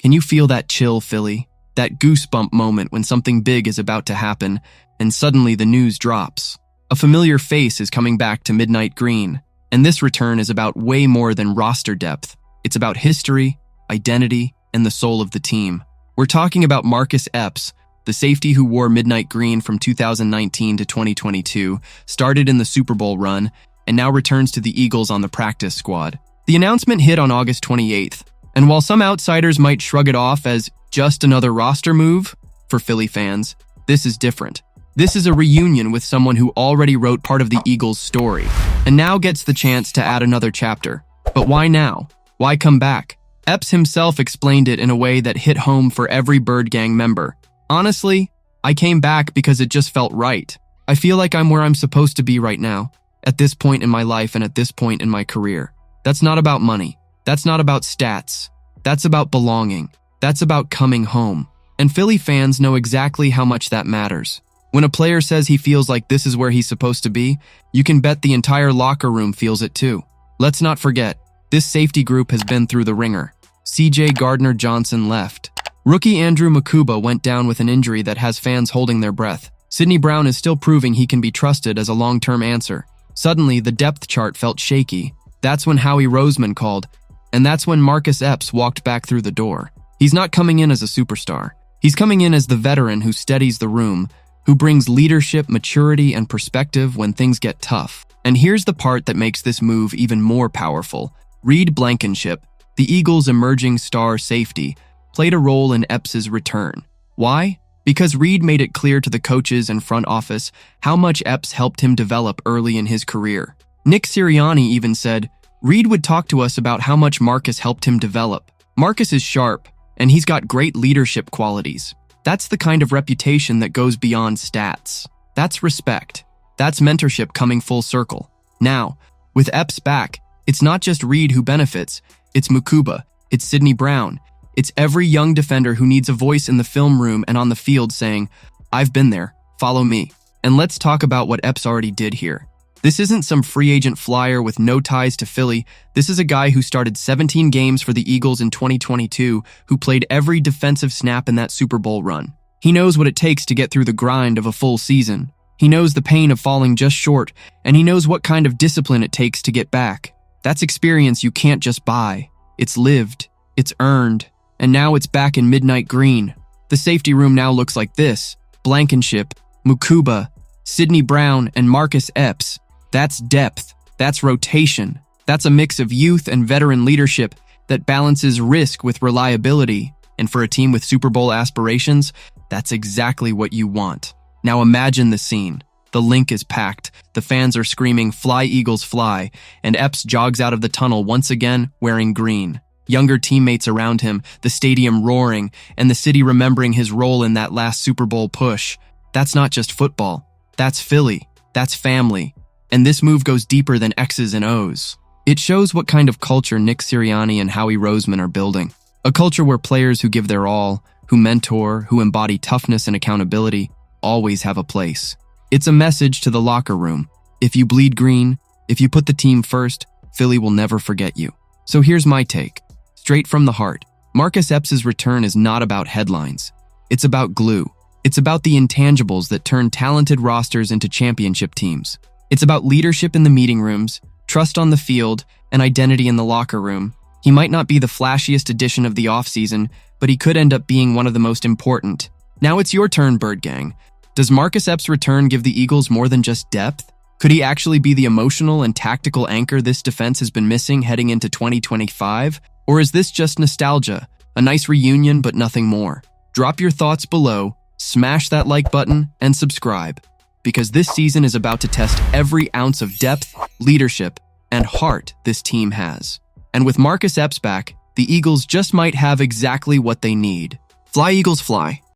Can you feel that chill, Philly? That goosebump moment when something big is about to happen, and suddenly the news drops. A familiar face is coming back to Midnight Green, and this return is about way more than roster depth. It's about history, identity, and the soul of the team. We're talking about Marcus Epps, the safety who wore Midnight Green from 2019 to 2022, started in the Super Bowl run, and now returns to the Eagles on the practice squad. The announcement hit on August 28th, and while some outsiders might shrug it off as just another roster move, for Philly fans, this is different. This is a reunion with someone who already wrote part of the Eagles' story, and now gets the chance to add another chapter. But why now? Why come back? Epps himself explained it in a way that hit home for every Bird Gang member. Honestly, I came back because it just felt right. I feel like I'm where I'm supposed to be right now, at this point in my life and at this point in my career. That's not about money. That's not about stats. That's about belonging. That's about coming home. And Philly fans know exactly how much that matters. When a player says he feels like this is where he's supposed to be, you can bet the entire locker room feels it too. Let's not forget, this safety group has been through the ringer. C.J. Gardner-Johnson left. Rookie Andrew Mukuba went down with an injury that has fans holding their breath. Sidney Brown is still proving he can be trusted as a long-term answer. Suddenly, the depth chart felt shaky. That's when Howie Roseman called, and that's when Marcus Epps walked back through the door. He's not coming in as a superstar. He's coming in as the veteran who steadies the room, who brings leadership, maturity, and perspective when things get tough. And here's the part that makes this move even more powerful. Reed Blankenship, the Eagles' emerging star safety, played a role in Epps' return. Why? Because Reed made it clear to the coaches and front office how much Epps helped him develop early in his career. Nick Sirianni even said, Reed would talk to us about how much Marcus helped him develop. Marcus is sharp, and he's got great leadership qualities. That's the kind of reputation that goes beyond stats. That's respect. That's mentorship coming full circle. Now, with Epps back, it's not just Reed who benefits, it's Mukuba, it's Sidney Brown, it's every young defender who needs a voice in the film room and on the field saying, I've been there, follow me. And let's talk about what Epps already did here. This isn't some free agent flyer with no ties to Philly. This is a guy who started 17 games for the Eagles in 2022, who played every defensive snap in that Super Bowl run. He knows what it takes to get through the grind of a full season. He knows the pain of falling just short, and he knows what kind of discipline it takes to get back. That's experience you can't just buy. It's lived, it's earned, and now it's back in Midnight Green. The safety room now looks like this: Blankenship, Mukuba, Sidney Brown, and Marcus Epps. That's depth, that's rotation, that's a mix of youth and veteran leadership that balances risk with reliability. And for a team with Super Bowl aspirations, that's exactly what you want. Now imagine the scene. The link is packed, the fans are screaming, "Fly Eagles fly," and Epps jogs out of the tunnel once again wearing green. Younger teammates around him, the stadium roaring, and the city remembering his role in that last Super Bowl push. That's not just football. That's Philly. That's family. And this move goes deeper than X's and O's. It shows what kind of culture Nick Sirianni and Howie Roseman are building. A culture where players who give their all, who mentor, who embody toughness and accountability, always have a place. It's a message to the locker room. If you bleed green, if you put the team first, Philly will never forget you. So here's my take. Straight from the heart, Marcus Epps' return is not about headlines. It's about glue. It's about the intangibles that turn talented rosters into championship teams. It's about leadership in the meeting rooms, trust on the field, and identity in the locker room. He might not be the flashiest addition of the offseason, but he could end up being one of the most important. Now it's your turn, Bird Gang. Does Marcus Epps' return give the Eagles more than just depth? Could he actually be the emotional and tactical anchor this defense has been missing heading into 2025? Or is this just nostalgia, a nice reunion but nothing more? Drop your thoughts below, smash that like button, and subscribe, because this season is about to test every ounce of depth, leadership, and heart this team has. And with Marcus Epps back, the Eagles just might have exactly what they need. Fly Eagles fly.